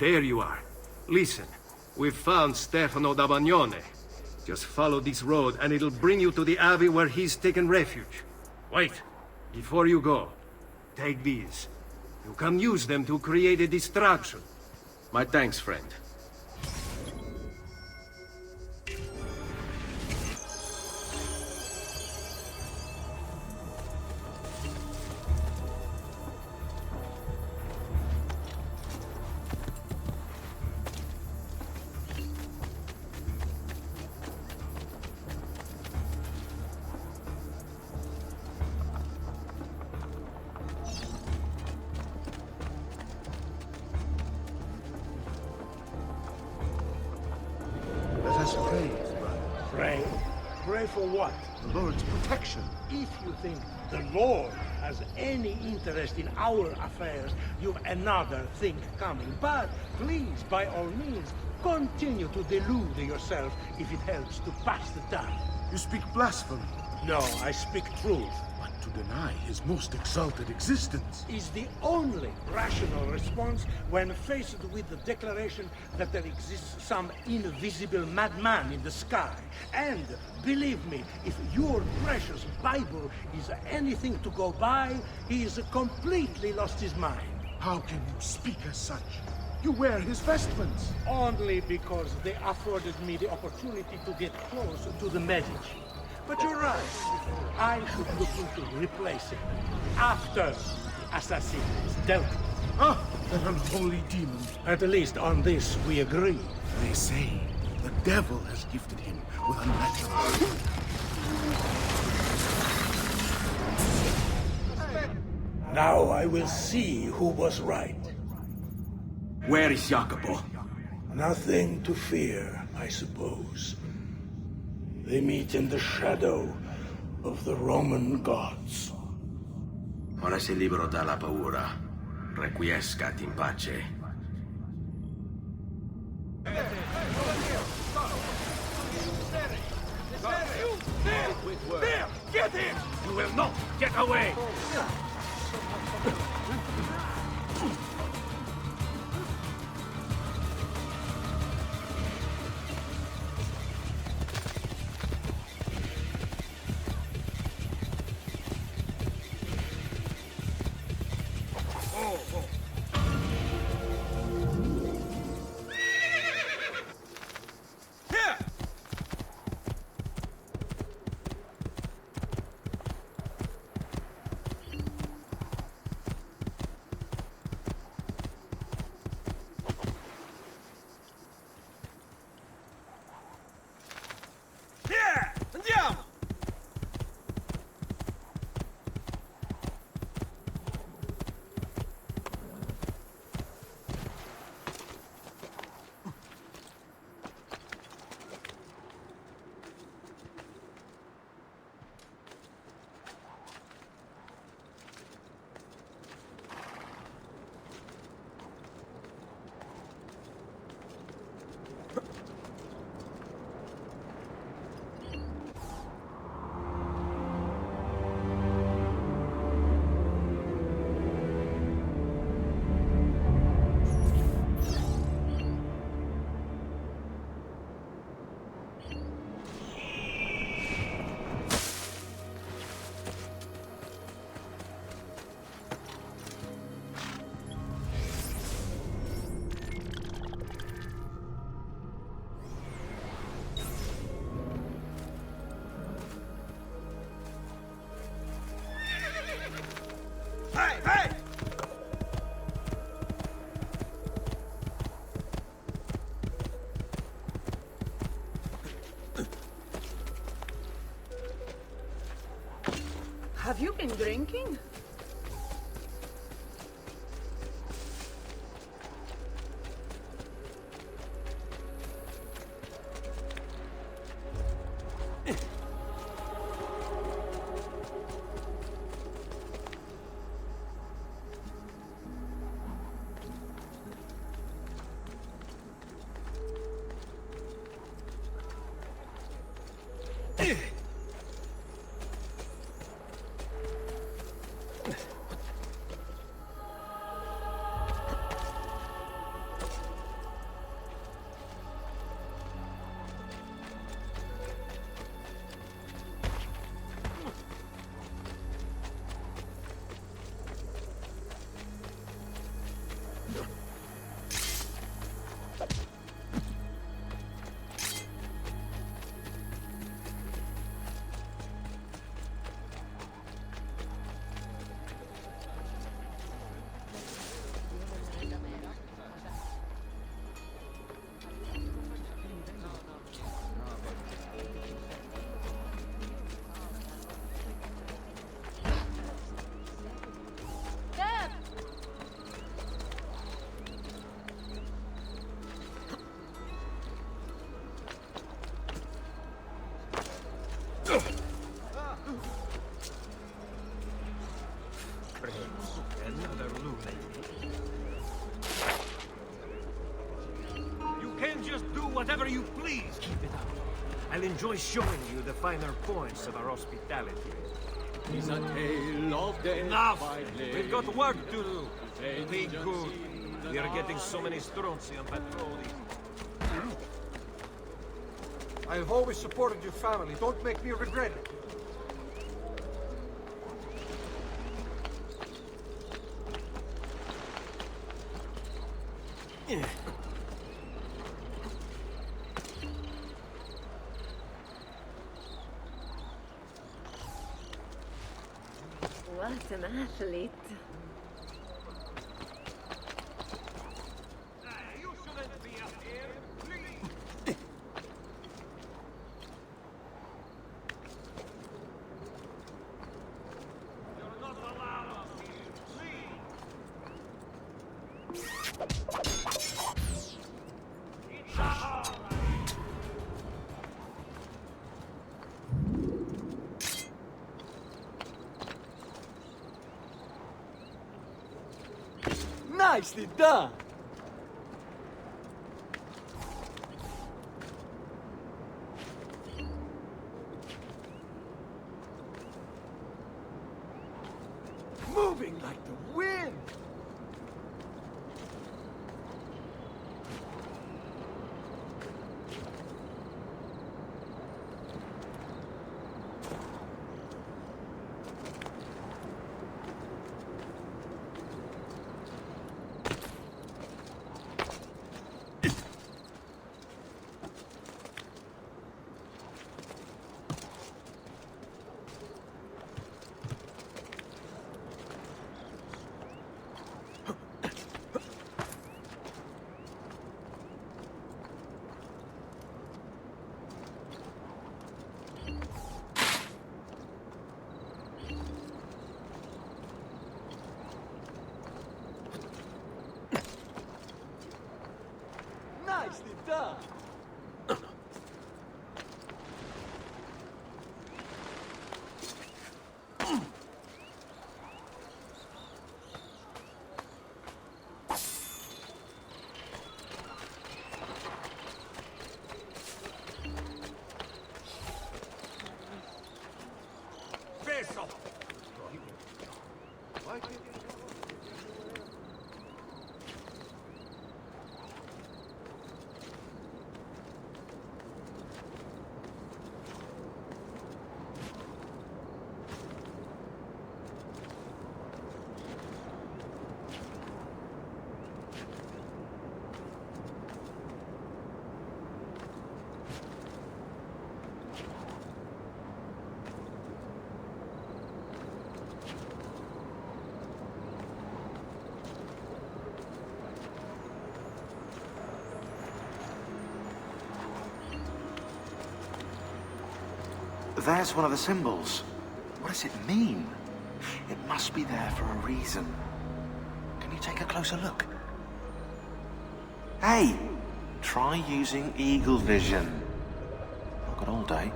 There you are. Listen, we've found Stefano da Bagnone. Just follow this road and it'll bring you to the abbey where he's taken refuge. Wait, before you go, take these. You can use them to create a distraction. My thanks, friend. Let us pray, brother. Pray? Pray for what? The Lord's protection. If you think the Lord has any interest in our affairs, you've another thing coming. But please, by all means, continue to delude yourself if it helps to pass the time. You speak blasphemy. No, I speak truth. But to deny his most exalted existence Is the only rational response when faced with the declaration that there exists some invisible madman in the sky. And believe me, if your precious Bible is anything to go by, he's completely lost his mind. How can you speak as such? You wear his vestments. Only because they afforded me the opportunity to get close to the Medici. But you're right. I should look into replacing them after the assassin is dealt with. Ah, that unholy demon. At least on this we agree. They say the devil has gifted him with unnatural. Now I will see who was right. Where is Jacopo? Nothing to fear, I suppose. They meet in the shadow of the Roman gods. Ora sei libero dalla paura. Requiescat in pace. There! Get him! You will not get away! Andiamo! Hey, hey! Have you been drinking? Another lunatic. You can't just do whatever you please. Keep it up. I'll enjoy showing you the finer points of our hospitality. Is a tale of death. Enough! We've got work to do. Be good. We are getting so many stronzi on patrol. I have always supported your family. Don't make me regret it. What an athlete. You shouldn't be up here, please. You're not allowed up here, please. It's all right. Nicely done! Moving like the wind! Nicely done! Peso! There's one of the symbols. What does it mean? It must be there for a reason. Can you take a closer look? Hey! Try using eagle vision. Not got all day.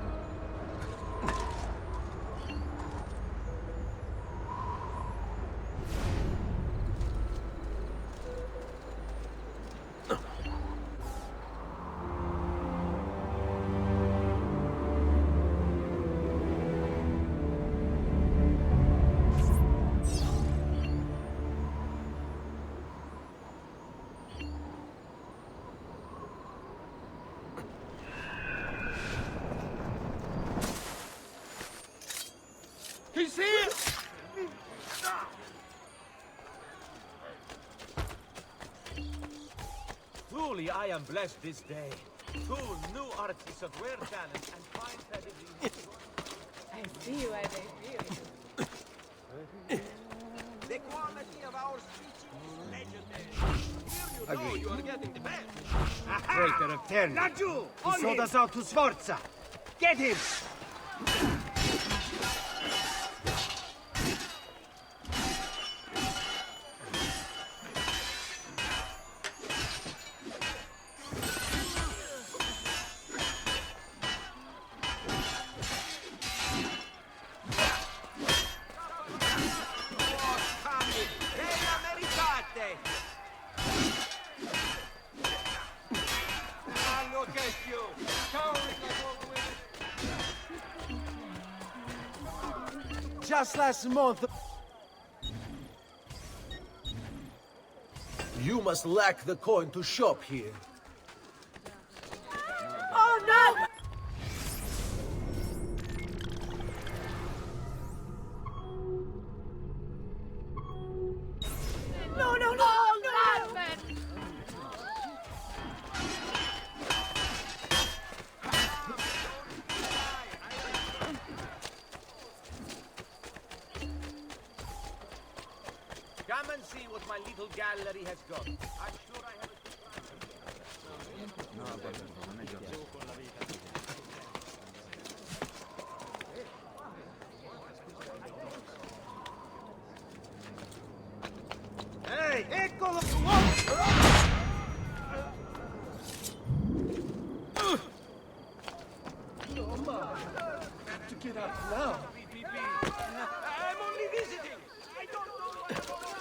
Truly, I am blessed this day. Two new artists of rare talent and fine pedigree. I see you, I see you. The quality of our speech is legendary. Here you are getting the best. Traitor of Terni. Laggiù! He sold us out to Sforza. Get him! Just last month... You must lack the coin to shop here. Oh no! No, no, no! Oh, no! Come and see what my little gallery has got. I'm sure I have Hey, eccolo! To get out now. I'm only visiting. I don't know what's going on.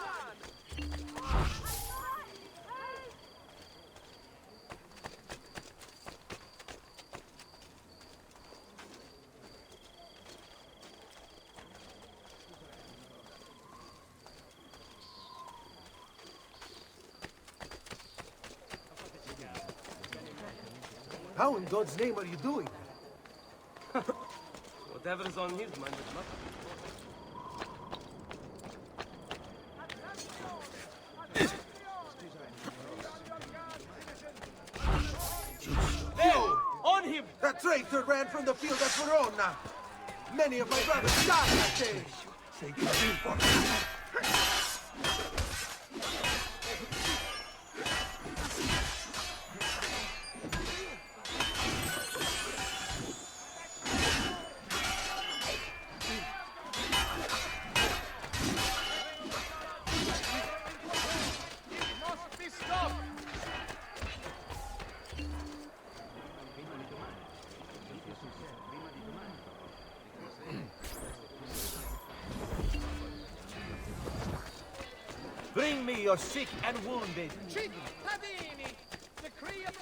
How in God's name are you doing? Whatever's on his mind is not. There! On him! That traitor ran from the field at Verona. Many of my brothers died that day. Bring me your sick and wounded. Cittadini, decree of...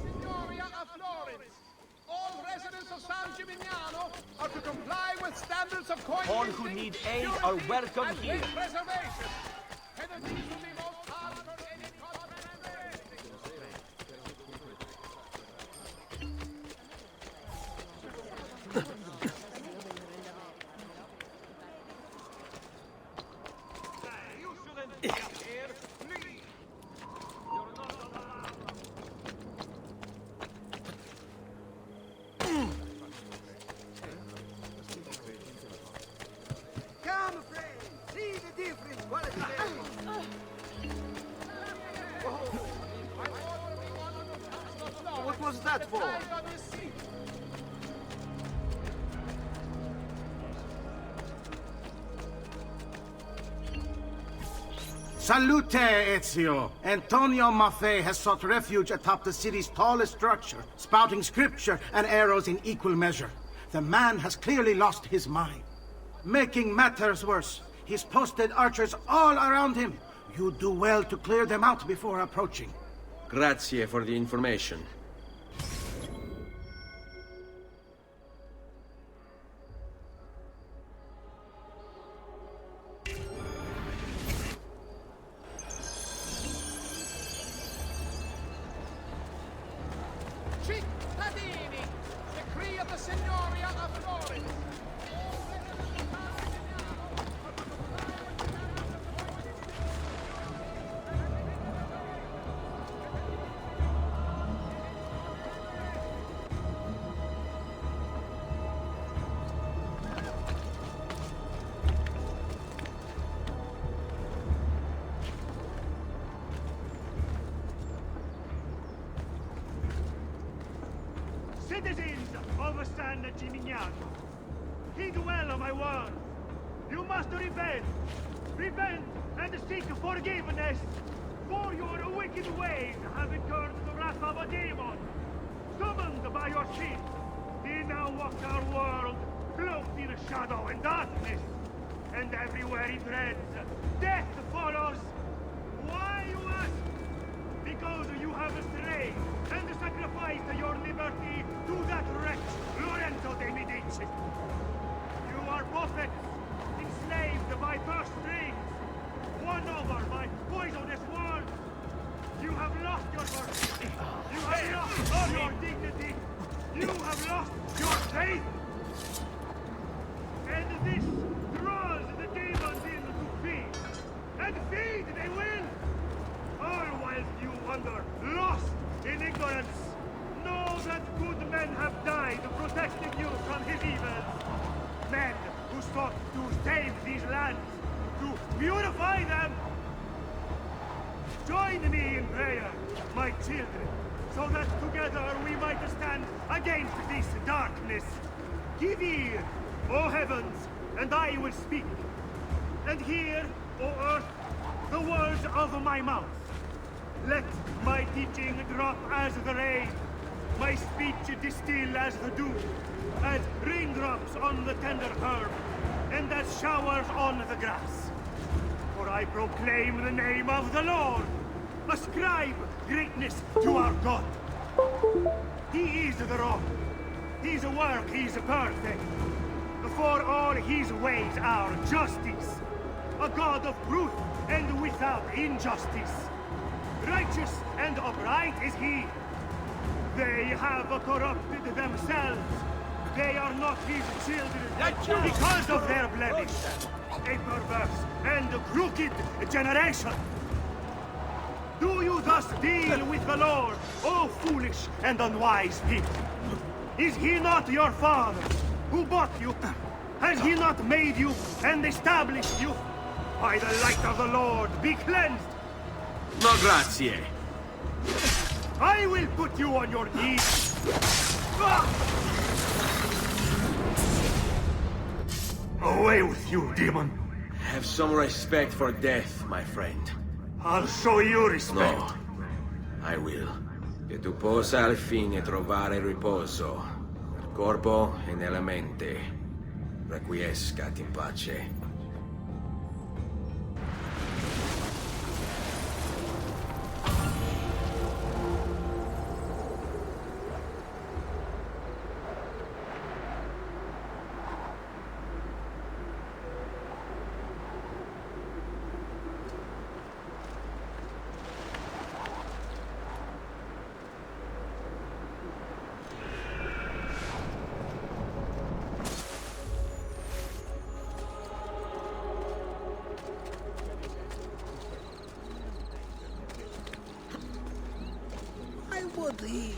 Signoria of Florence, all residents of San Gimignano are to comply with standards of coin All who need aid are welcome and here. preservation. Penalties will be most hard for any contraband. You shouldn't be up here. Please. You're not allowed. Come, friend! See the difference! What is What was that for? Salute, Ezio! Antonio Maffei has sought refuge atop the city's tallest structure, spouting scripture and arrows in equal measure. The man has clearly lost his mind. Making matters worse, he's posted archers all around him. You do well to clear them out before approaching. Grazie for the information. Cittadini, decree of the Signoria of Florence. Citizens of San Gimignano, heed well of my words. You must repent. Repent and seek forgiveness. For your wicked ways have incurred the wrath of a demon. Summoned by your sin, he now walks our world, cloaked in shadow and darkness. And everywhere he treads, death follows. Why, you ask? Because you have strayed and sacrificed your liberty to that wretch, Lorenzo de Medici. You are prophets, enslaved by purse strings, won over by poisonous words. You have lost your virtue. You have lost your dignity. You have lost your faith. And this draws the demons in to feed. And feed they will. All whilst you wander, lost in ignorance. Know that good men have died protecting you from his evils. Men who sought to save these lands, to purify them. Join me in prayer, my children, so that together we might stand against this darkness. Give ear, O heavens, and I will speak. And hear, O earth, the words of my mouth. Let my teaching drop as the rain, my speech distill as the dew, as raindrops on the tender herb, and as showers on the grass. For I proclaim the name of the Lord. Ascribe greatness to our God. He is the rock. His work is perfect. For all his ways are justice. A God of truth and without injustice. Righteous and upright is he. They have corrupted themselves. They are not his children because of their blemish. A perverse and crooked generation. Do you thus deal with the Lord, O foolish and unwise people? Is he not your father, who bought you? Has he not made you and established you? By the light of the Lord, be cleansed! No grazie. I will put you on your knees. Away with you, demon. Have some respect for death, my friend. I'll show you respect. No, I will. Che tu possa al fine trovare riposo, nel corpo e nella mente. Requiescat in pace. Would he?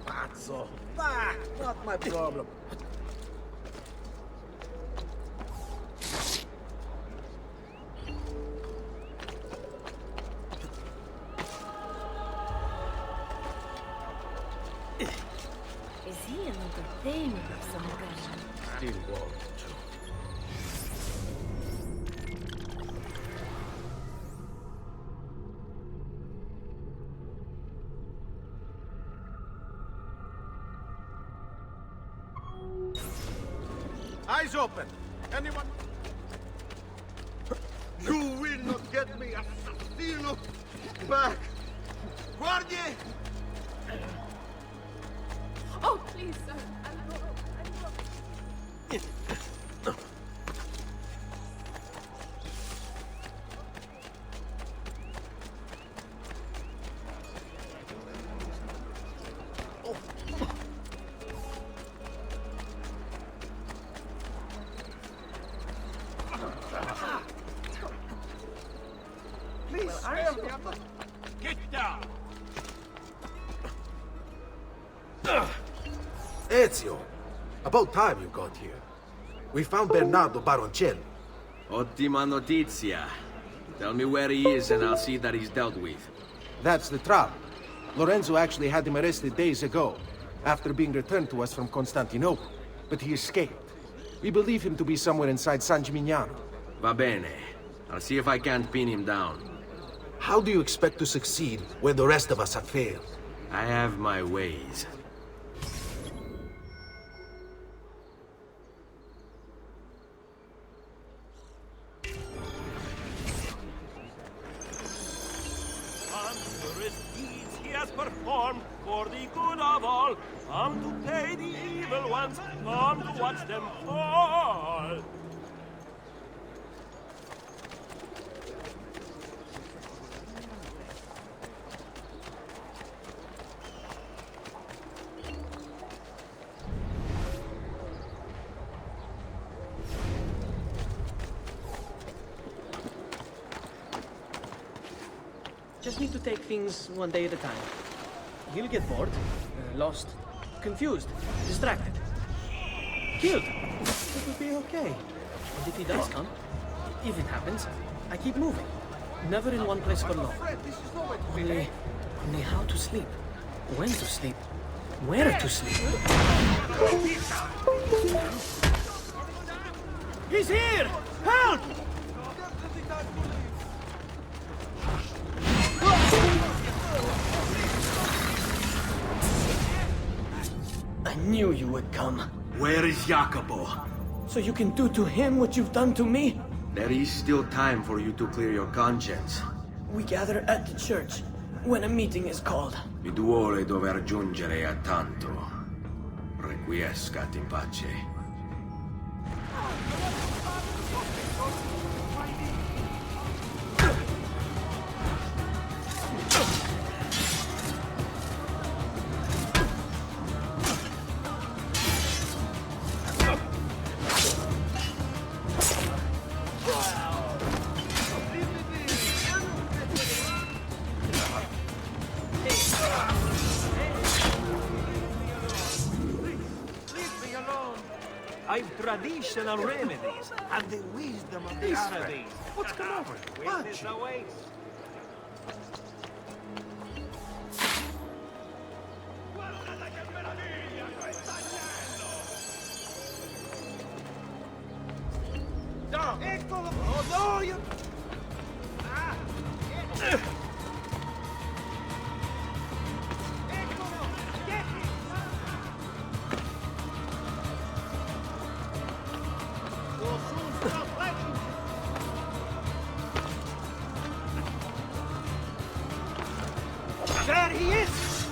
Pazzo. Ah, not my problem. Is he an entertainer of some kind? Still won't. Eyes open. Anyone? You will not get me, assassino! Back! Guardie! Oh, please, sir. I'm not. Please, spare me. I'm not... Get down! Ezio! About time you got here. We found Bernardo Baroncelli. Ottima notizia. Tell me where he is and I'll see that he's dealt with. That's the trouble. Lorenzo actually had him arrested days ago. after being returned to us from Constantinople, but he escaped. We believe him to be somewhere inside San Gimignano. Va bene. I'll see if I can't pin him down. How do you expect to succeed when the rest of us have failed? I have my ways. Wondrous deeds he has performed for the good of all. Come to pay the evil ones, come to watch them fall. Just need to take things one day at a time. He'll get bored, lost, confused, distracted, killed. It will be okay. And if he does come, if it happens, I keep moving. Never in one place for long. Only how to sleep, when to sleep, where to sleep. He's here! Help! I knew you would come. Where is Jacopo? So you can do to him what you've done to me? There is still time for you to clear your conscience. We gather at the church when a meeting is called. Mi duole dover giungere a tanto. Requiescat in pace. I've traditional remedies and the wisdom of the Arabes. What's come over? Witness awaits. Eccolo! Oh no, you... There he is!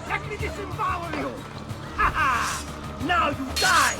Let me disembowel you! Ha ha! Now you die!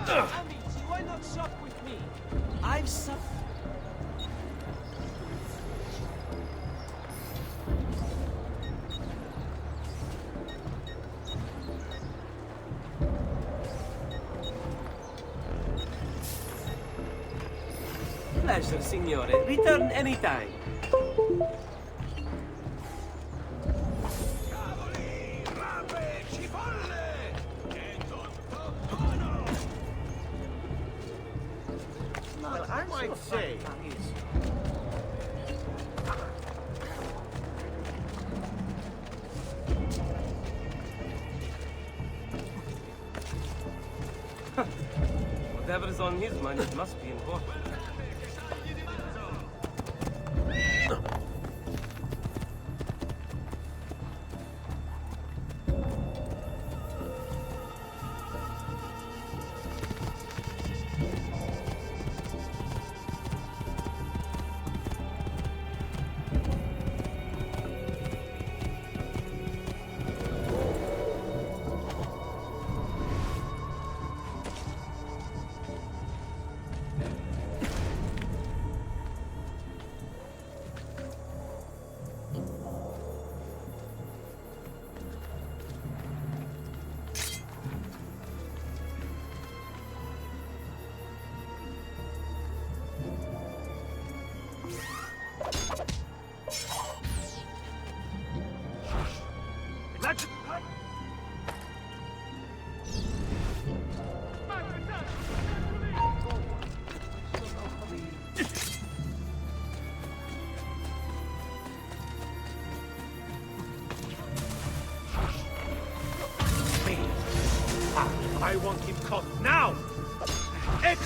Amici, why not sup with me? I've supped. Pleasure, signore. Return anytime. Well, I might say... Whatever's on his mind, it must be important.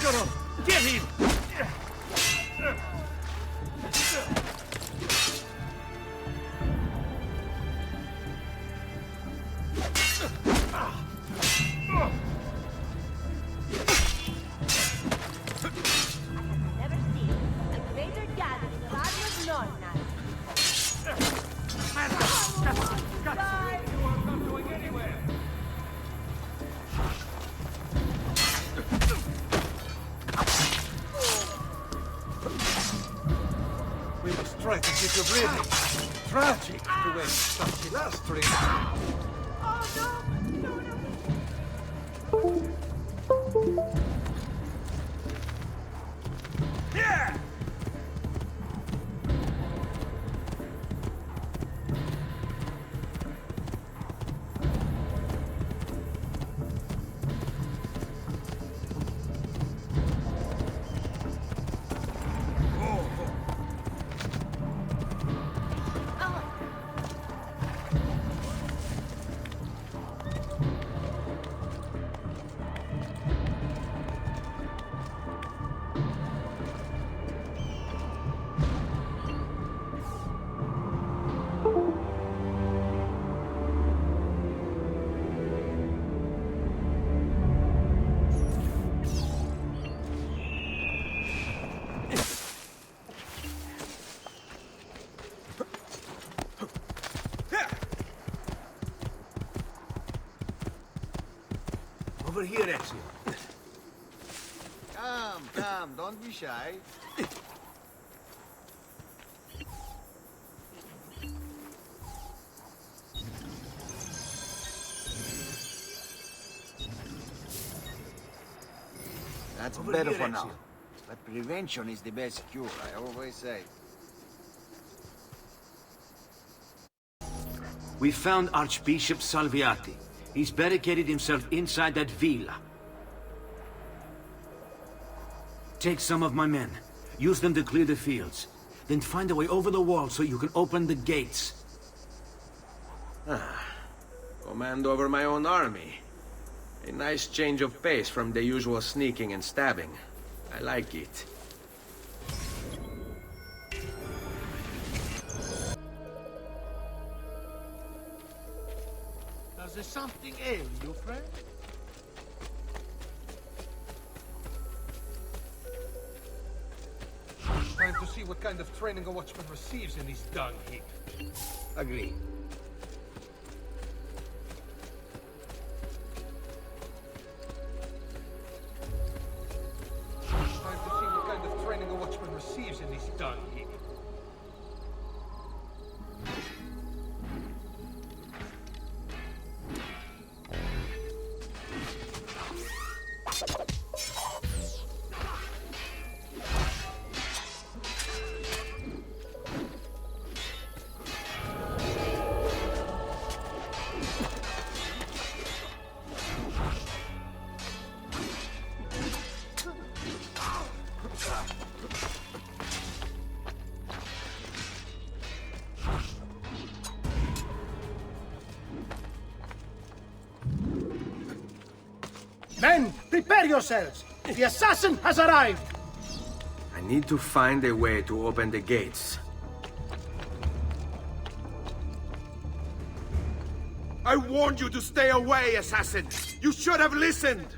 Makarov! Get him! Never seen a greater gathering of Admiral Norna. You are not going anywhere! We must try to keep you breathing. Tragic to waste such illustrious. Oh no! No, no! Yeah! Over here, Ezio. Come, don't be shy. That's Over better here, for now. Ezio. But prevention is the best cure, I always say. We found Archbishop Salviati. He's barricaded himself inside that villa. Take some of my men. Use them to clear the fields. Then find a way over the wall so you can open the gates. Command over my own army. A nice change of pace from the usual sneaking and stabbing. I like it. Does there something ail you, friend? Time to see what kind of training a watchman receives in his dung heap. Agree. Time to see what kind of training a watchman receives in his dung heap. Men, prepare yourselves! The assassin has arrived! I need to find a way to open the gates. I warned you to stay away, assassin! You should have listened!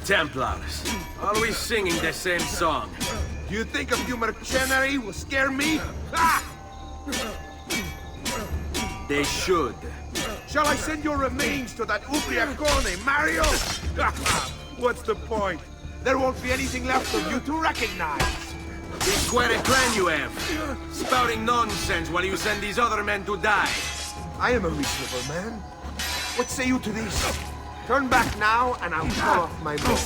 Templars, always singing the same song. Do you think a few mercenary will scare me? Ha! They should. Shall I send your remains to that Ubriacone, Mario? What's the point? There won't be anything left of you to recognize. It's quite a plan you have. Spouting nonsense while you send these other men to die. I am a reasonable man. What say you to this? Turn back now, and I'll cut off my bow.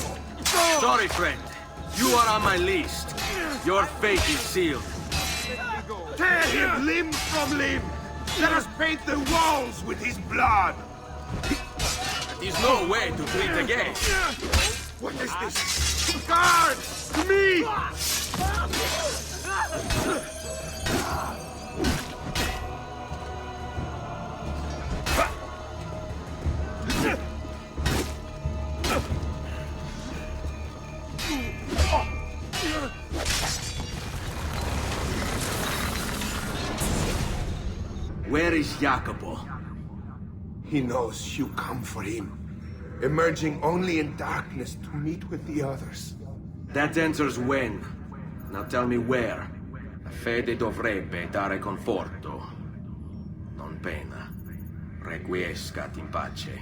Sorry, friend. You are on my list. Your fate is sealed. Tear him limb from limb! Let us paint the walls with his blood! There's no way to treat the guest. What is this? Guards! To me! Where is Jacopo? He knows you come for him, emerging only in darkness to meet with the others. That answers when. Now tell me where. La fede dovrebbe dare conforto, non pena. Requiescat in pace.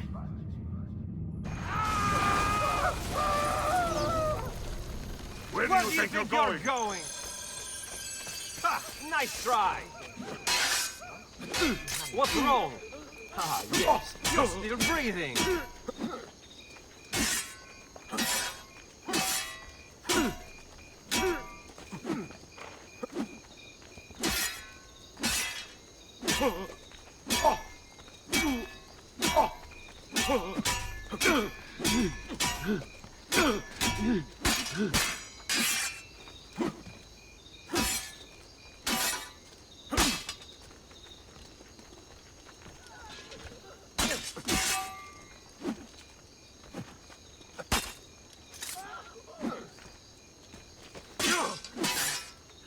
Where do you think you're going? Ha! Nice try! What's wrong? Ah, yes, you're still breathing.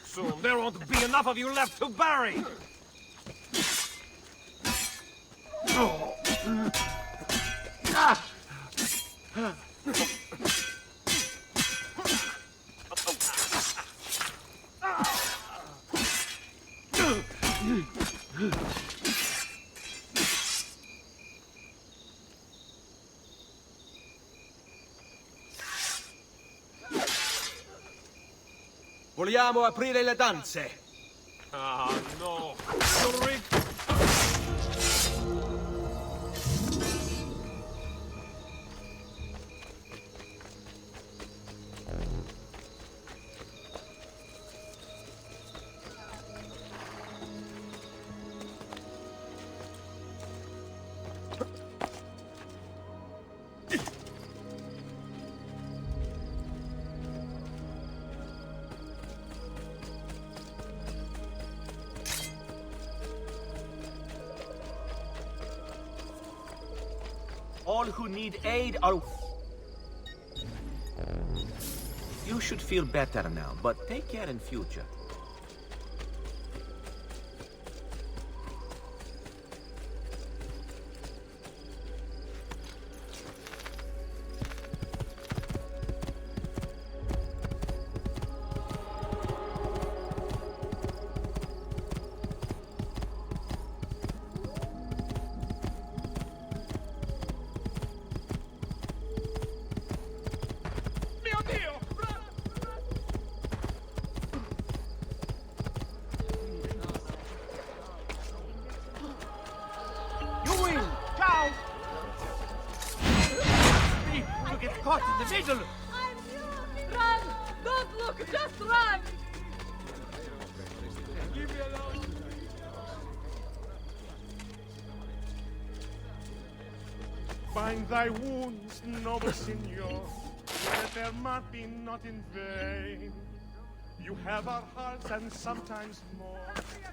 Soon there won't be enough of you left to bury! Vogliamo aprire le danze. Ah, no. All who need aid are... You should feel better now, but take care in future. Caught in the middle! Run! Don't look! Just run! Leave me alone! Bind thy wounds, noble signor, let their might be not in vain. You have our hearts and sometimes more.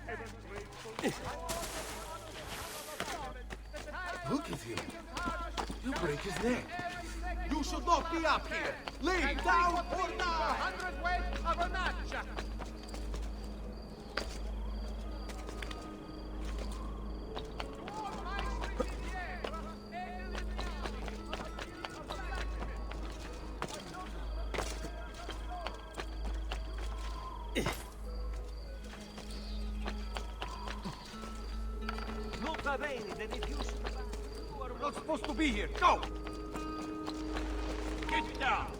Ever grateful. Look at him. You break his neck. You should not be up here. Lay down or die. 100 weight of a match. supposed to be here. Go! Get down!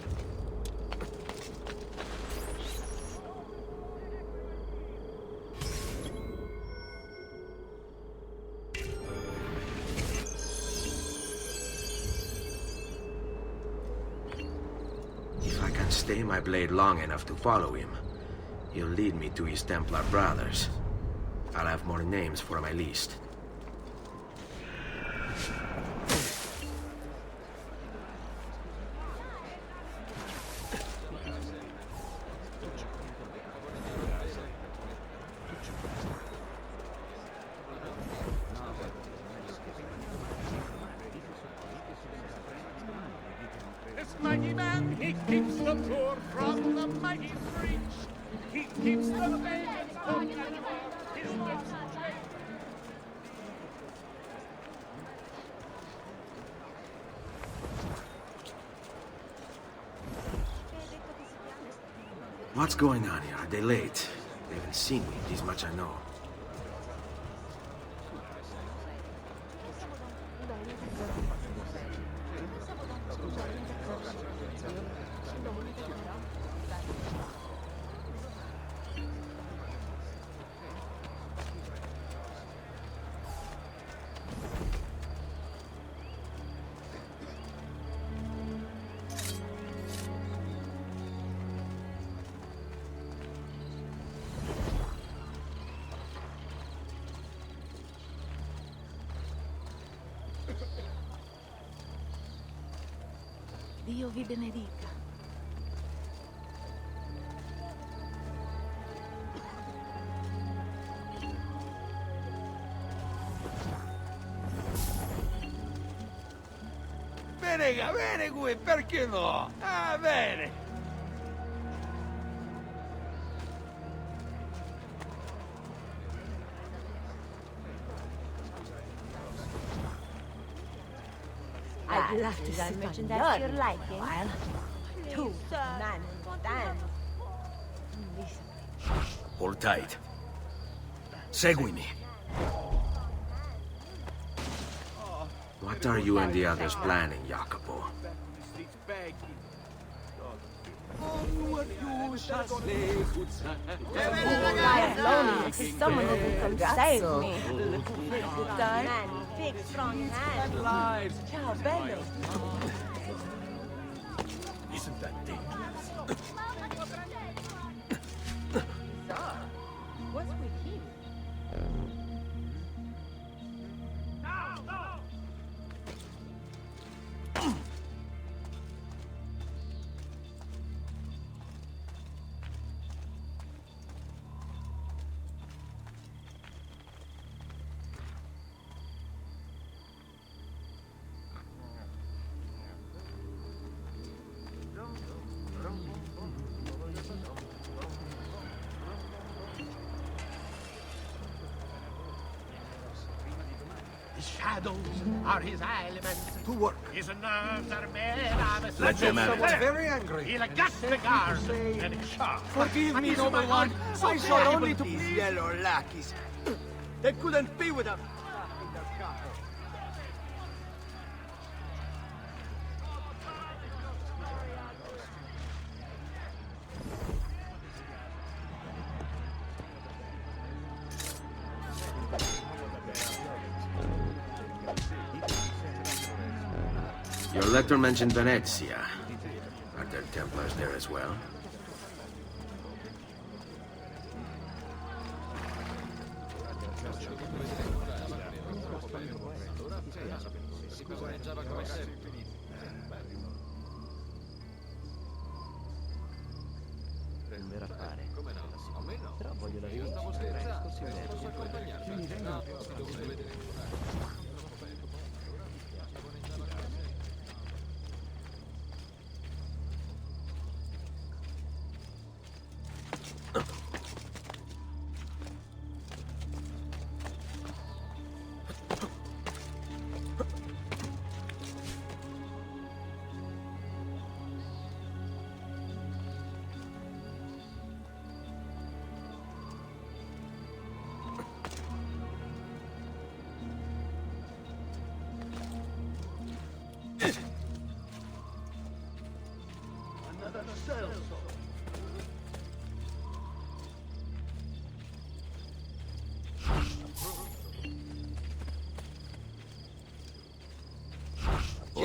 If I can stay my blade long enough to follow him, he'll lead me to his Templar brothers. I'll have more names for my list. This mighty man, he keeps the poor from the mighty breach. He keeps the pagans hooked and his lips chained. What's going on here? Are they late? They haven't seen me, this much I know. Dio vi benedica. Bene qui, perché no? Ah, bene! I'd love to That sit merchandise on to your your liking. while Two man stand. Hold tight. Seguimi. What are you and the others planning, Jacopo? I'm lonely. Someone who can come save me. Man, Big strong hand. ciao bello. Isn't that dangerous? What's with him? The shadows are his element. To work. His nerves are made of a Let them have it. Someone's very angry. He'll gut the guard and sharp. Forgive me, noble one. I sought only to please yellow lackeys. They couldn't be without... Your letter mentioned Venezia. Are there Templars there as well? Però voglio la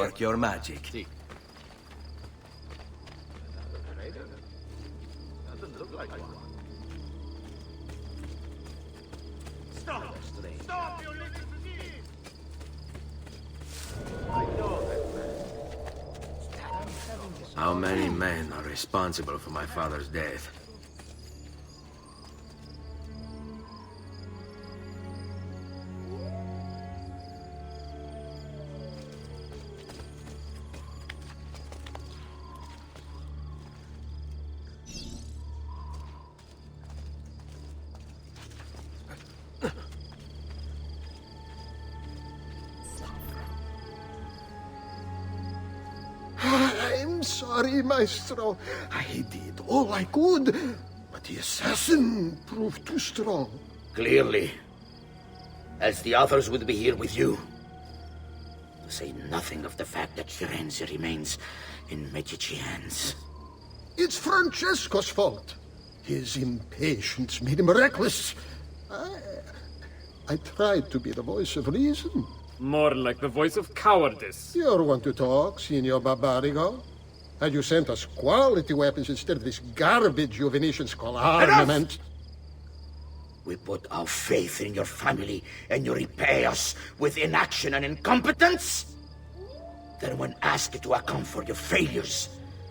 Work your magic. Stop! Stop, you little thief! How many men are responsible for my father's death? I'm sorry, Maestro. I did all I could, but the assassin proved too strong. Clearly. Else the others would be here with you. To say nothing of the fact that Firenze remains in Medici hands. It's Francesco's fault. His impatience made him reckless. I tried to be the voice of reason. More like the voice of cowardice. You're one to talk, Signor Barbarigo. Had you sent us quality weapons instead of this garbage your Venetians call armament... We put our faith in your family, and you repay us with inaction and incompetence? Then when asked to account for your failures,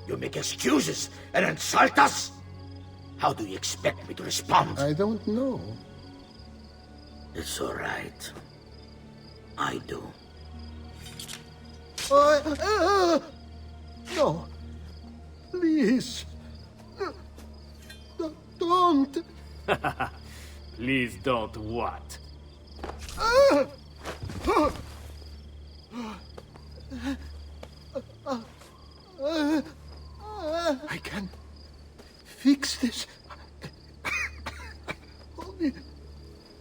you make excuses and insult us? How do you expect me to respond? I don't know. It's all right. I do. No. Please. Don't. Please don't what? I can fix this. Only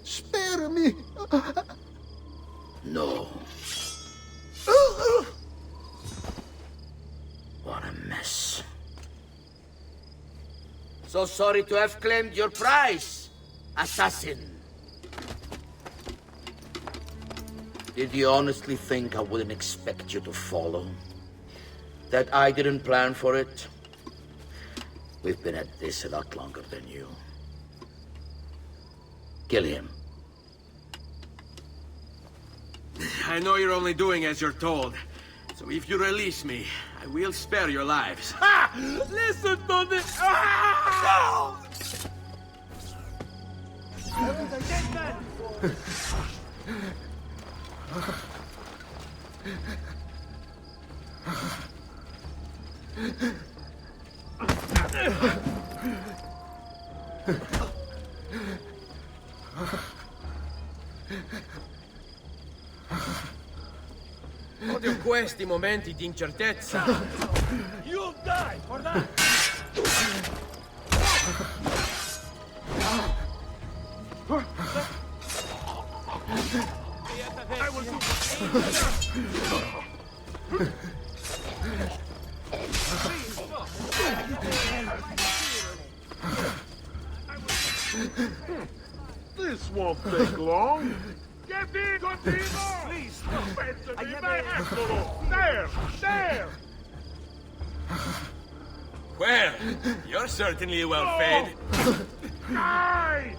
spare me. No. What a mess. So sorry to have claimed your prize, assassin. Did you honestly think I wouldn't expect you to follow? That I didn't plan for it? We've been at this a lot longer than you. Kill him. I know you're only doing as you're told. So if you release me, I will spare your lives. Ha! Listen to this! Ah! Odio questi momenti di incertezza. You'll die for that! I will do This won't take long. Get in, Contino! Please, There! There! Well, you're certainly well fed. Die!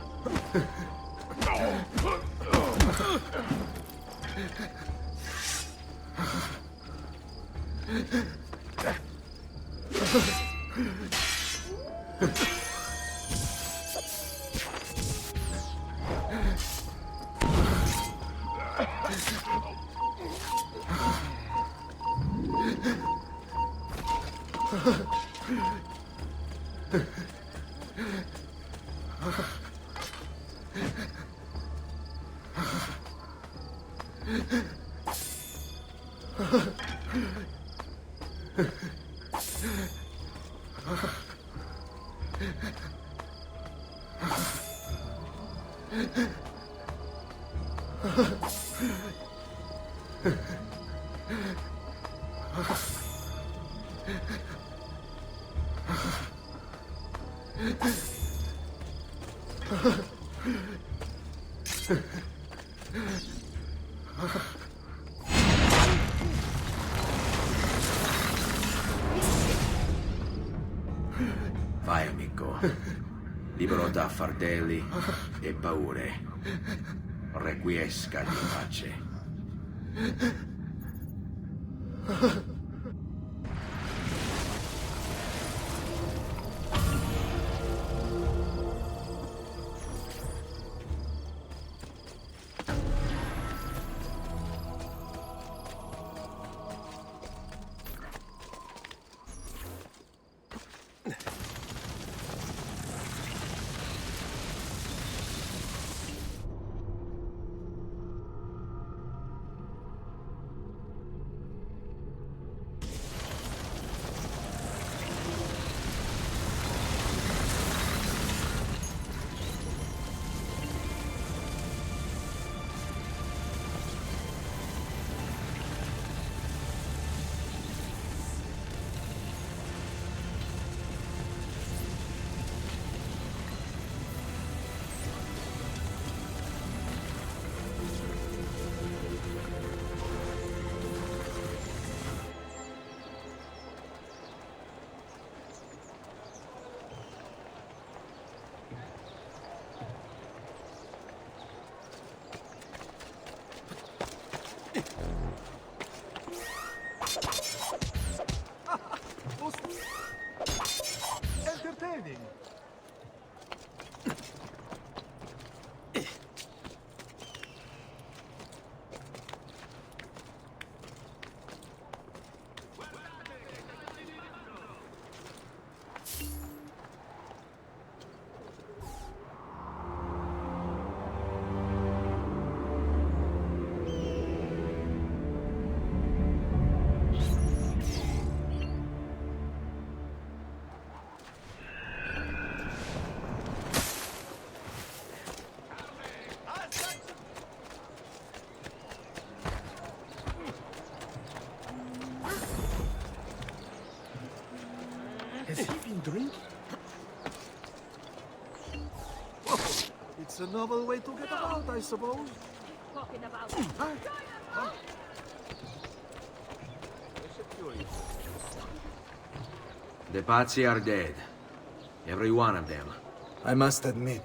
da fardelli e paure. Requiescat in pace. Entertaining. Has he been drinking? It's a novel way to get about, I suppose. Talking about. The Pazzi are dead. Every one of them. I must admit,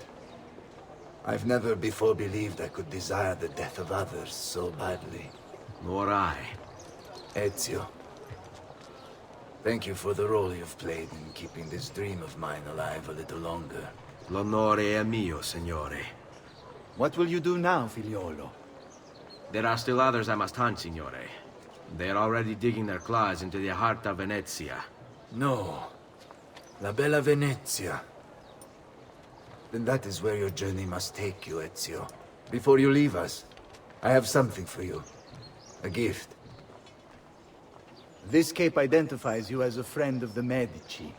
I've never before believed I could desire the death of others so badly. Nor I. Ezio, thank you for the role you've played in keeping this dream of mine alive a little longer. L'onore è mio, signore. What will you do now, figliolo? There are still others I must hunt, signore. They're already digging their claws into the heart of Venezia. No. La bella Venezia. Then that is where your journey must take you, Ezio. Before you leave us, I have something for you. A gift. This cape identifies you as a friend of the Medici.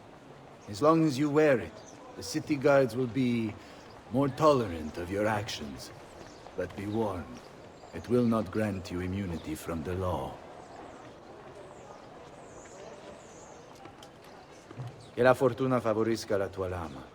As long as you wear it, the city guards will be more tolerant of your actions. But be warned, it will not grant you immunity from the law. Che la fortuna favorisca la tua lama.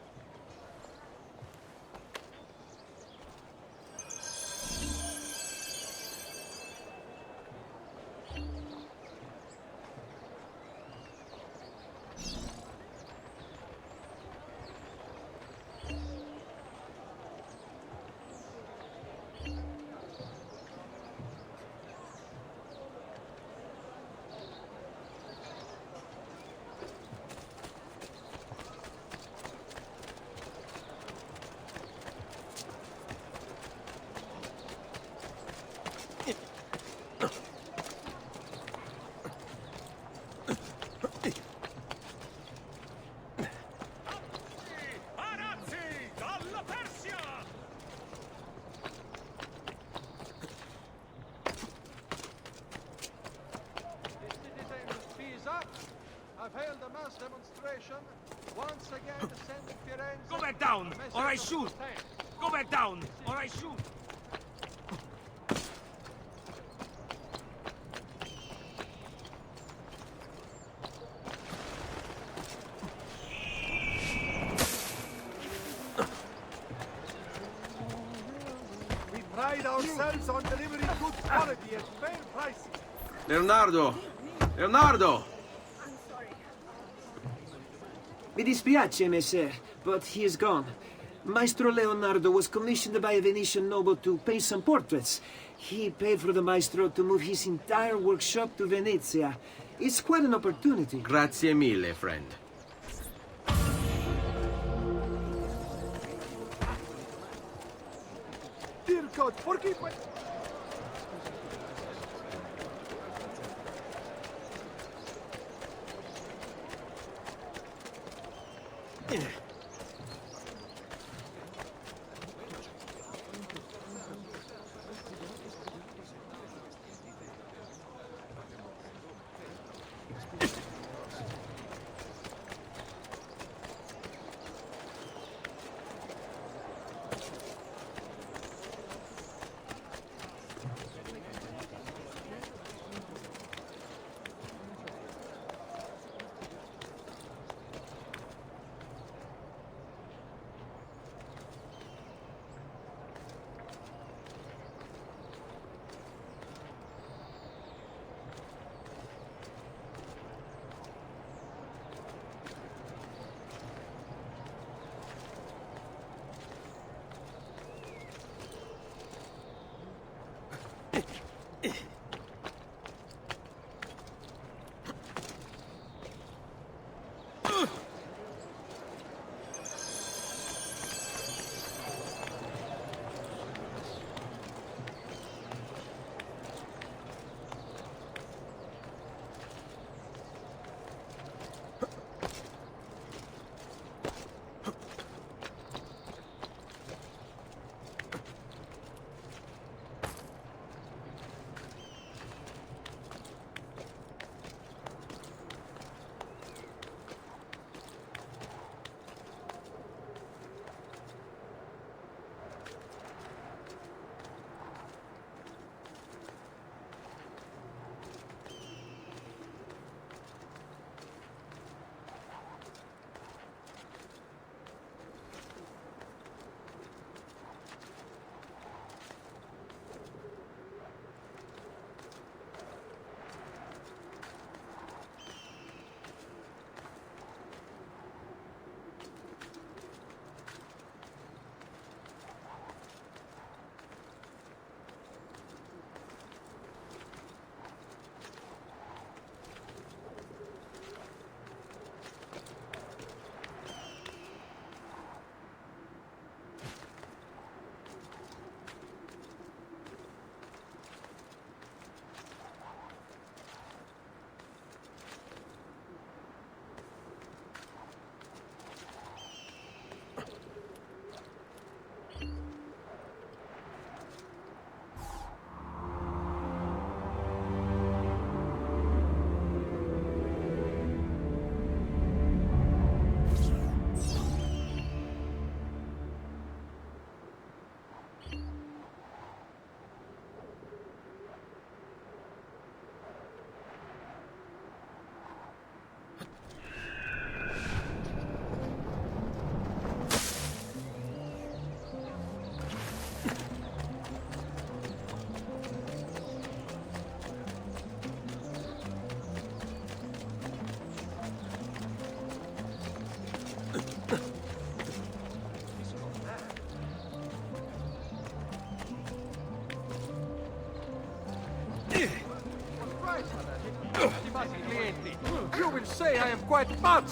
I've held a mass demonstration. Once again, send Firenze. Go back down, or I shoot! Go back down, or I shoot! We pride ourselves on delivering good quality at fair prices. Leonardo! Leonardo! Mi dispiace, messer, but he is gone. Maestro Leonardo was commissioned by a Venetian noble to paint some portraits. He paid for the maestro to move his entire workshop to Venezia. It's quite an opportunity. Grazie mille, friend. Dear God, forgive me! You will say I am quite mad!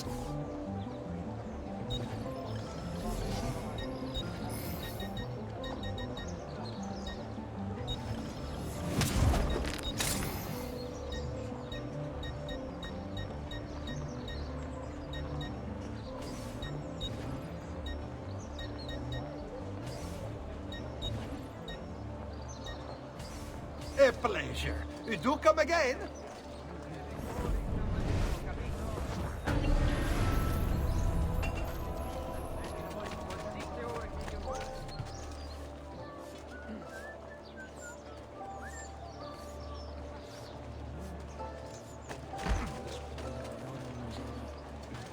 A pleasure. You do come again?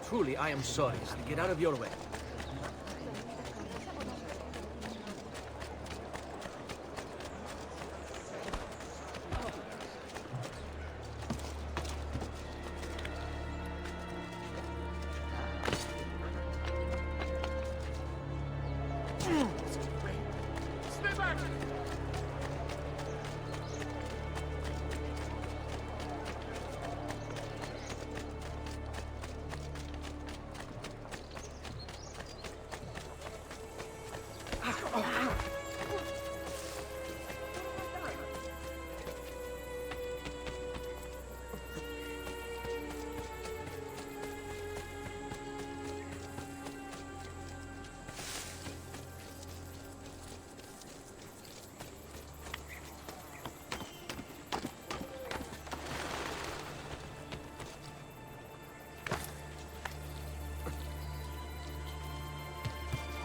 Truly, I am sorry. Get out of your way. Stay back!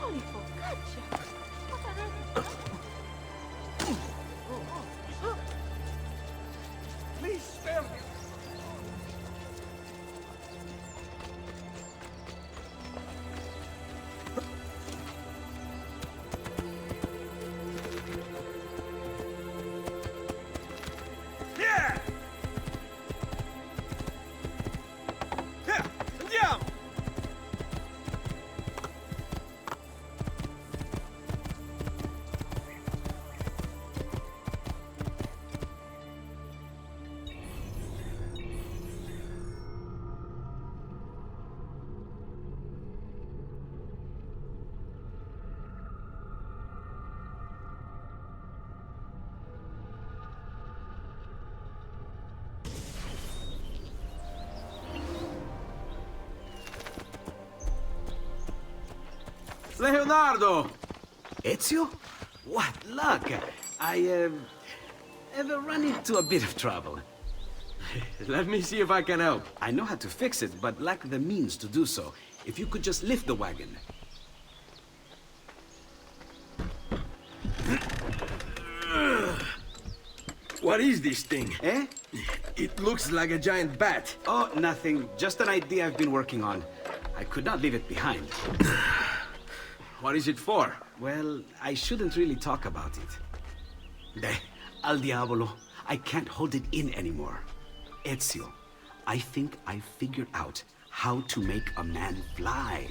Holy focaccia! What on earth? Please spare me! Yeah! Yeah! Andiamo! Leonardo! Ezio? What luck! I have run into a bit of trouble. Let me see if I can help. I know how to fix it, but lack the means to do so. If you could just lift the wagon. What is this thing? Eh? It looks like a giant bat. Oh, nothing. Just an idea I've been working on. I could not leave it behind. What is it for? Well, I shouldn't really talk about it. Al diavolo. I can't hold it in anymore. Ezio, I think I figured out how to make a man fly.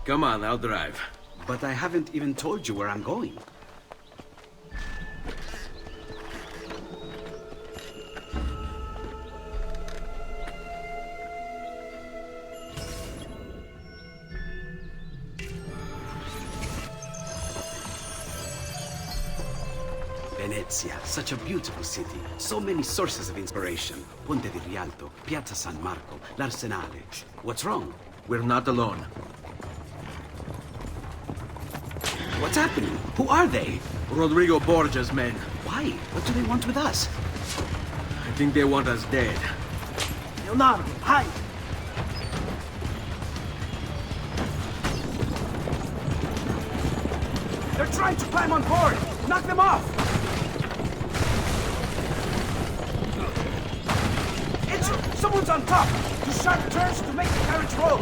Come on, I'll drive. But I haven't even told you where I'm going. Venezia, such a beautiful city. So many sources of inspiration. Ponte di Rialto, Piazza San Marco, l'Arsenale. What's wrong? We're not alone. What's happening? Who are they? Rodrigo Borgia's men. Why? What do they want with us? I think they want us dead. Leonardo, hide! They're trying to climb on board! Knock them off! Ezio, someone's on top! Do sharp turns to make the carriage roll!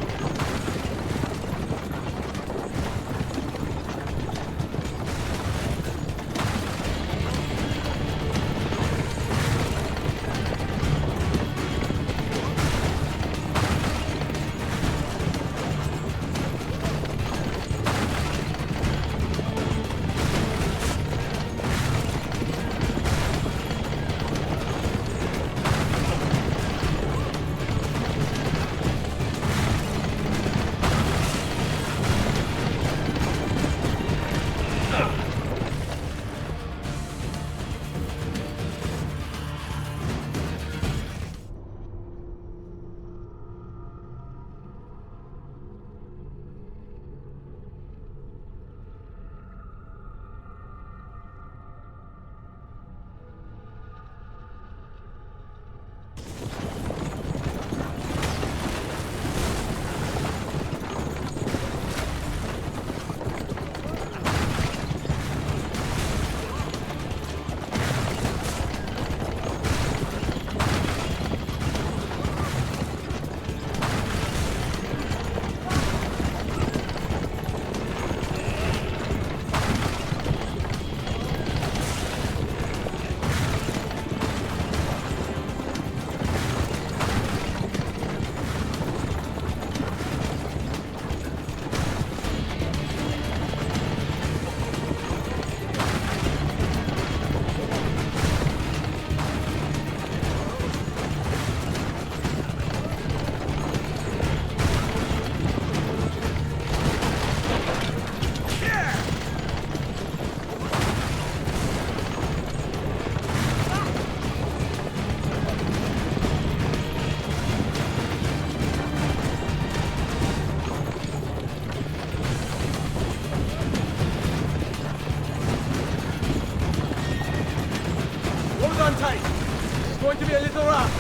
Give me a little rock.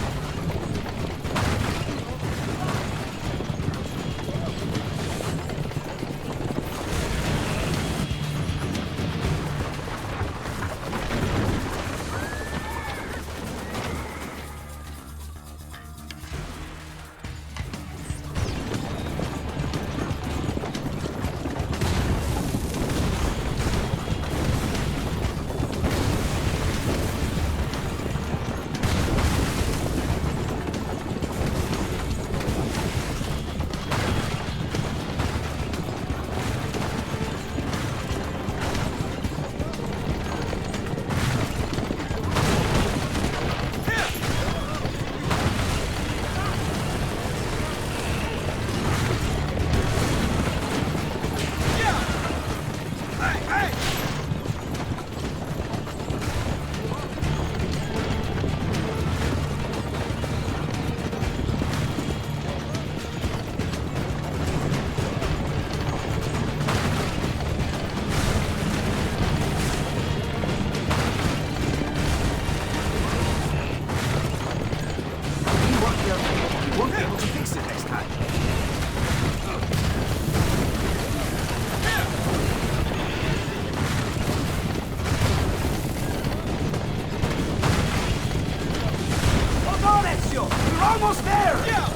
Almost there! Yeah!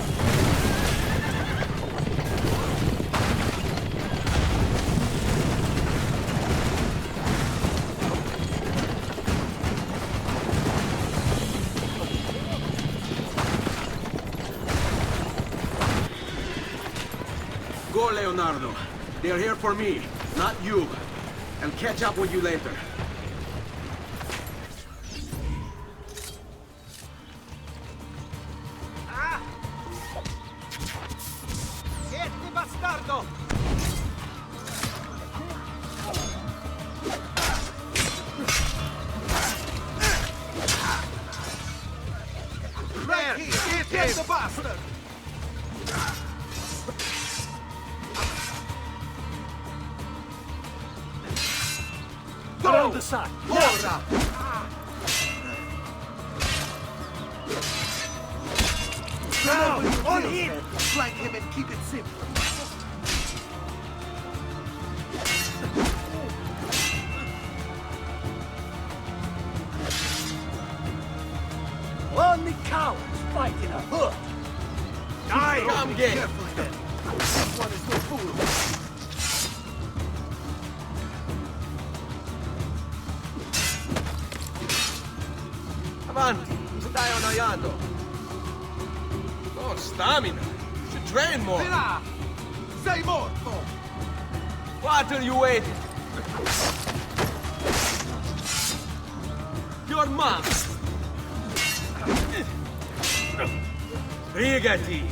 Go, Leonardo. They're here for me, not you. I'll catch up with you later. Bastardo! Right here! Get the bastard! Go on the side! Ora! Now! On him! Flank him and keep it simple. Only cowards fight in a hood! Die! Come get it! This one is no fool! Avanti, stai annoiando. Oh, stamina. You should train more. Là! Sei morto! What are you waiting? Your mom! Brigati!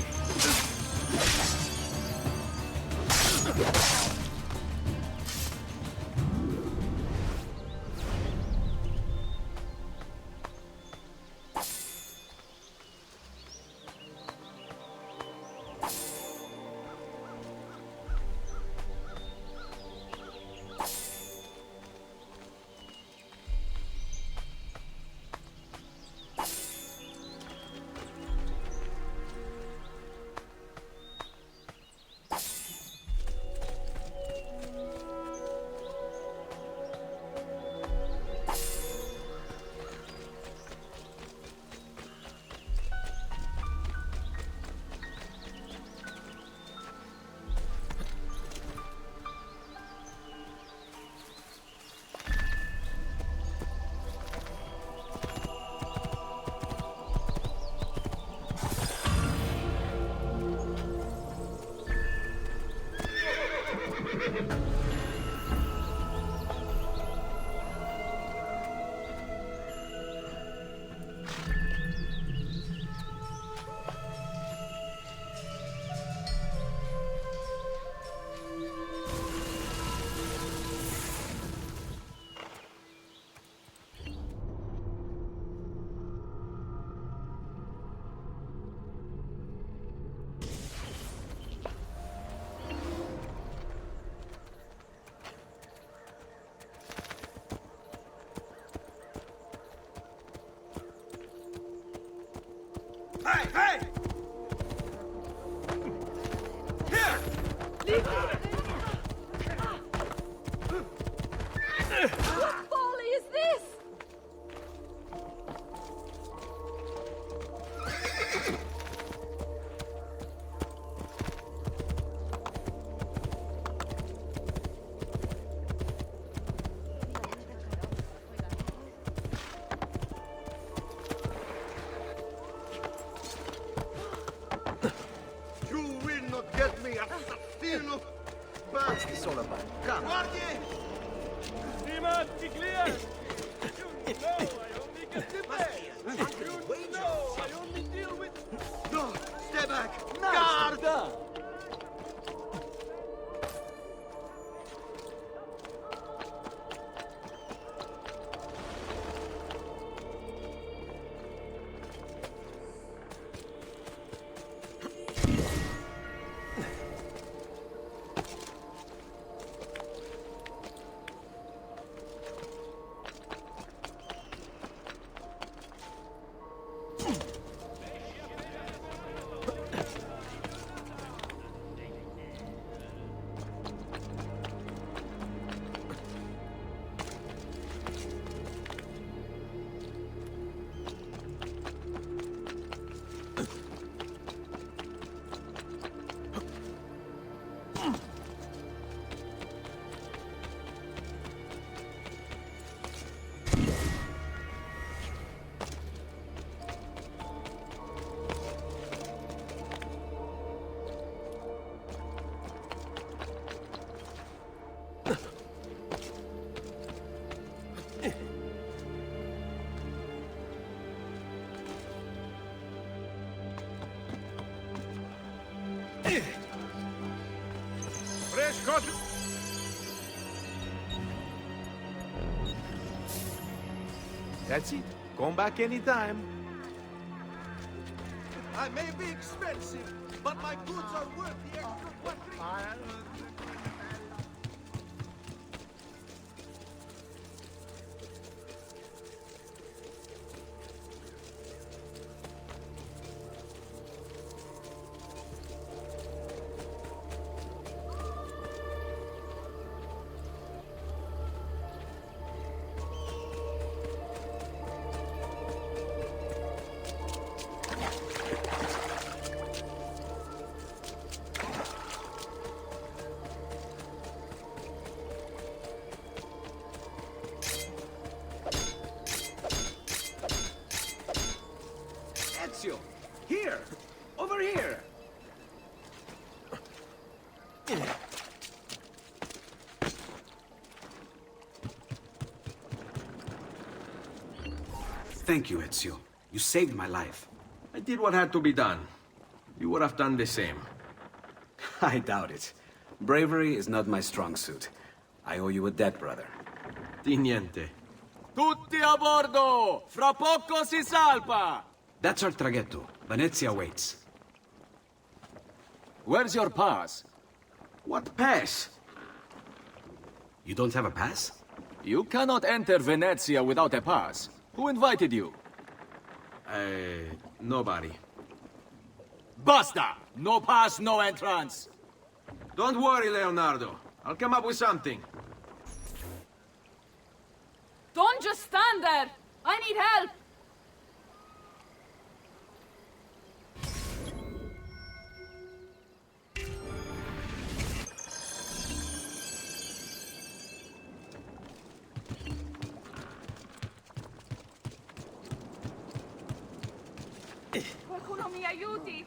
Hey, hey! Here! What folly is this? You will not get me, assassino! But... It's all about Guardie! Stimmati, client! You know I only get the best! You know I only deal with... No! Stay back! Nice Guard! done! Fresh cut! That's it. Come back anytime. I may be expensive, but my goods are worth the extra $1. Ezio! Here! Over here! Thank you, Ezio. You saved my life. I did what had to be done. You would have done the same. I doubt it. Bravery is not my strong suit. I owe you a debt, brother. Di niente. Tutti a bordo! Fra poco si salpa! That's our traghetto. Venezia waits. Where's your pass? What pass? You don't have a pass? You cannot enter Venezia without a pass. Who invited you? Nobody. Basta! No pass, no entrance! Don't worry, Leonardo. I'll come up with something. Don't just stand there! I need help! Qualcuno mi aiuti!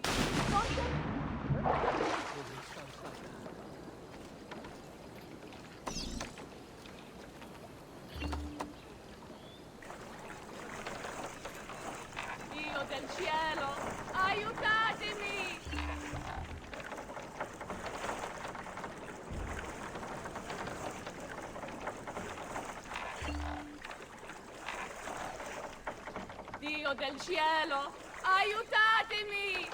Dio del cielo! Aiutatemi! Dio del cielo! Aiutatemi!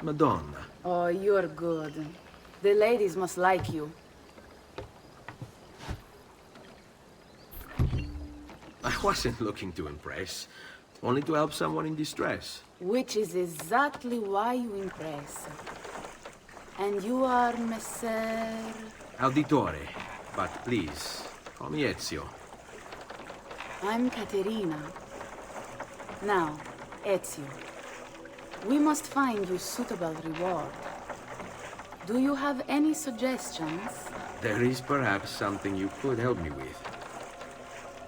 Madonna. Oh, you're good. The ladies must like you. wasn't looking to impress, only to help someone in distress. Which is exactly why you impress. And you are Messer... Auditore, but please, call me Ezio. I'm Caterina. Now, Ezio, we must find you suitable reward. Do you have any suggestions? There is perhaps something you could help me with.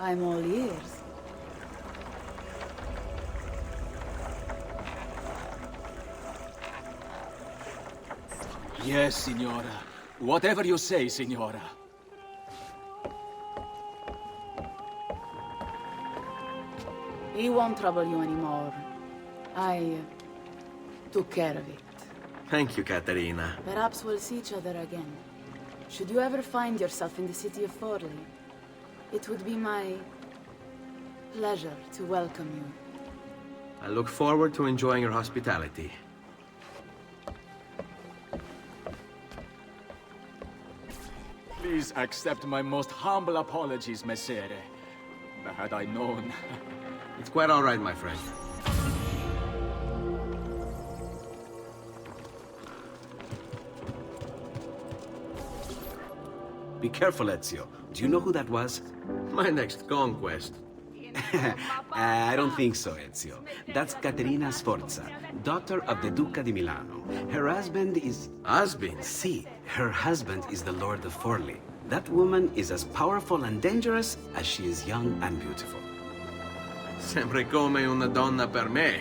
I'm all ears. Yes, Signora. Whatever you say, Signora. He won't trouble you anymore. I took care of it. Thank you, Caterina. Perhaps we'll see each other again. Should you ever find yourself in the city of Forli, it would be my pleasure to welcome you. I look forward to enjoying your hospitality. Please accept my most humble apologies, Messere. Had I known... It's quite all right, my friend. Be careful, Ezio. Do you know who that was? My next conquest. I don't think so, Ezio. That's Caterina Sforza, daughter of the Duca di Milano. Her husband is... Husband? Si, her husband is the Lord of Forli. That woman is as powerful and dangerous as she is young and beautiful. Sempre come una donna per me.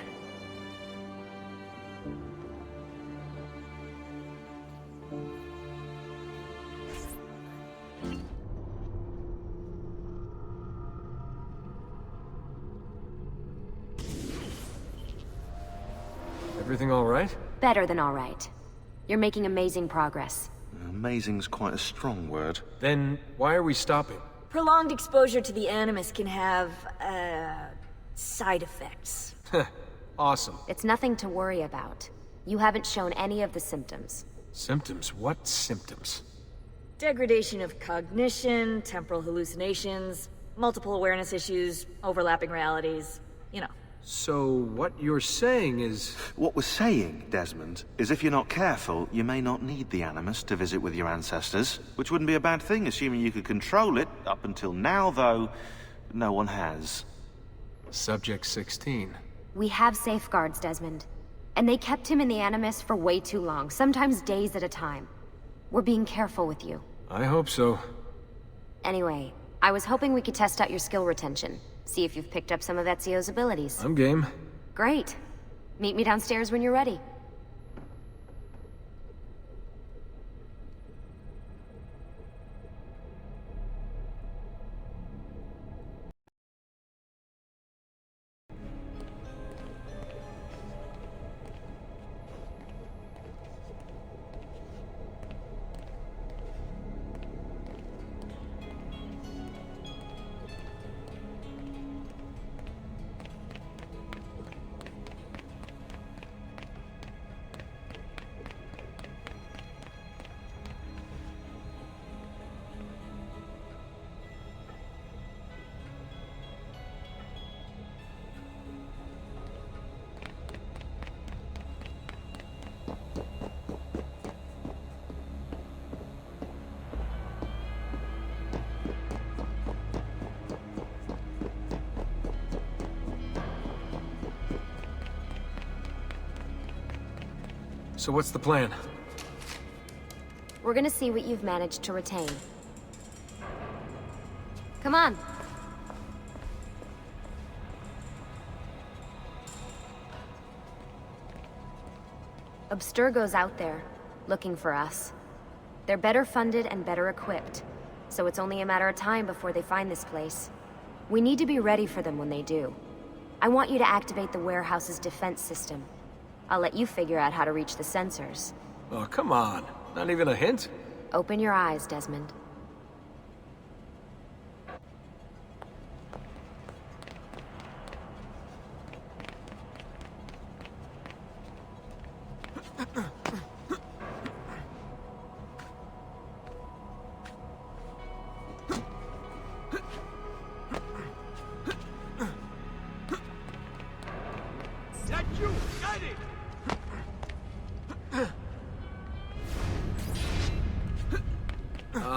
Everything all right? Better than all right. You're making amazing progress. Amazing's quite a strong word. Then why are we stopping? Prolonged exposure to the Animus can have, side effects. Awesome. It's nothing to worry about. You haven't shown any of the symptoms. Symptoms? What symptoms? Degradation of cognition, temporal hallucinations, multiple awareness issues, overlapping realities, you know. So what you're saying is... What we're saying, Desmond, is if you're not careful, you may not need the Animus to visit with your ancestors, which wouldn't be a bad thing, assuming you could control it. Up until now, though, no one has. Subject 16. We have safeguards, Desmond. And they kept him in the Animus for way too long, sometimes days at a time. We're being careful with you. I hope so. Anyway, I was hoping we could test out your skill retention. See if you've picked up some of Ezio's abilities. I'm game. Great. Meet me downstairs when you're ready. So what's the plan? We're gonna see what you've managed to retain. Come on. Abstergo's out there, looking for us. They're better funded and better equipped, so it's only a matter of time before they find this place. We need to be ready for them when they do. I want you to activate the warehouse's defense system. I'll let you figure out how to reach the sensors. Oh, come on. Not even a hint? Open your eyes, Desmond.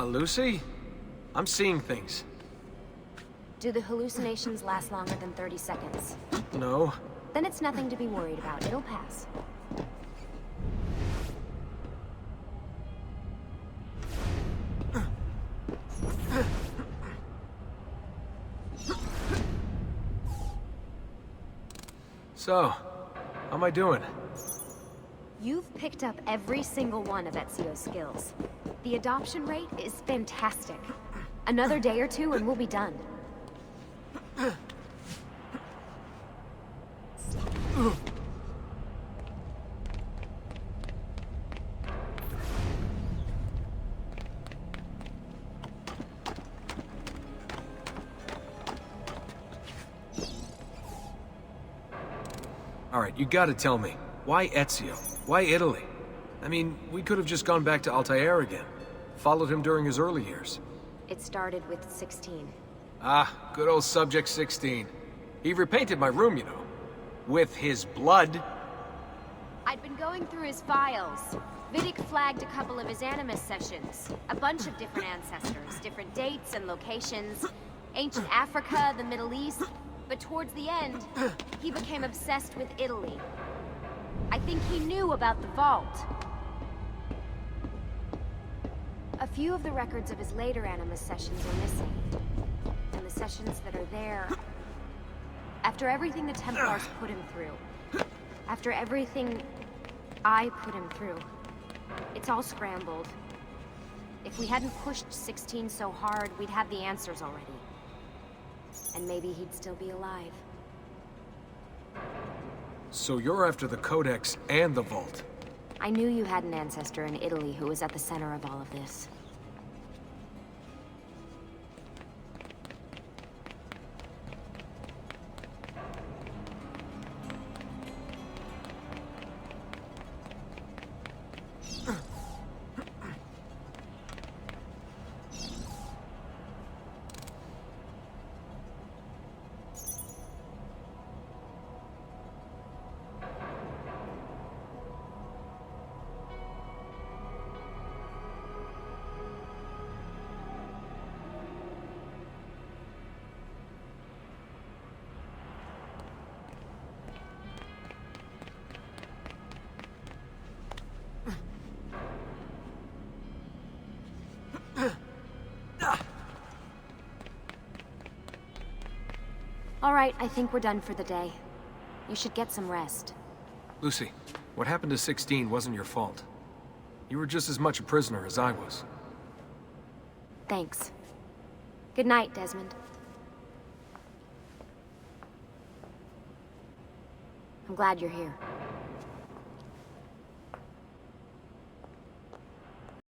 Lucy? I'm seeing things. Do the hallucinations last longer than 30 seconds? No. Then it's nothing to be worried about. It'll pass. So, how am I doing? You've picked up every single one of Ezio's skills. The adoption rate is fantastic. Another day or two and we'll be done. Alright, you gotta tell me. Why Ezio? Why Italy? I mean, we could have just gone back to Altair again. Followed him during his early years. It started with 16. Ah, good old Subject 16. He repainted my room, you know. With his blood. I'd been going through his files. Vidic flagged a couple of his Animus sessions. A bunch of different ancestors, different dates and locations. Ancient Africa, the Middle East. But towards the end, he became obsessed with Italy. I think he knew about the vault. A few of the records of his later Animus sessions are missing. And the sessions that are there... After everything the Templars put him through, after everything I put him through, it's all scrambled. If we hadn't pushed 16 so hard, we'd have the answers already. And maybe he'd still be alive. So you're after the Codex and the Vault? I knew you had an ancestor in Italy who was at the center of all of this. All right, I think we're done for the day. You should get some rest. Lucy, what happened to 16 wasn't your fault. You were just as much a prisoner as I was. Thanks. Good night, Desmond. I'm glad you're here.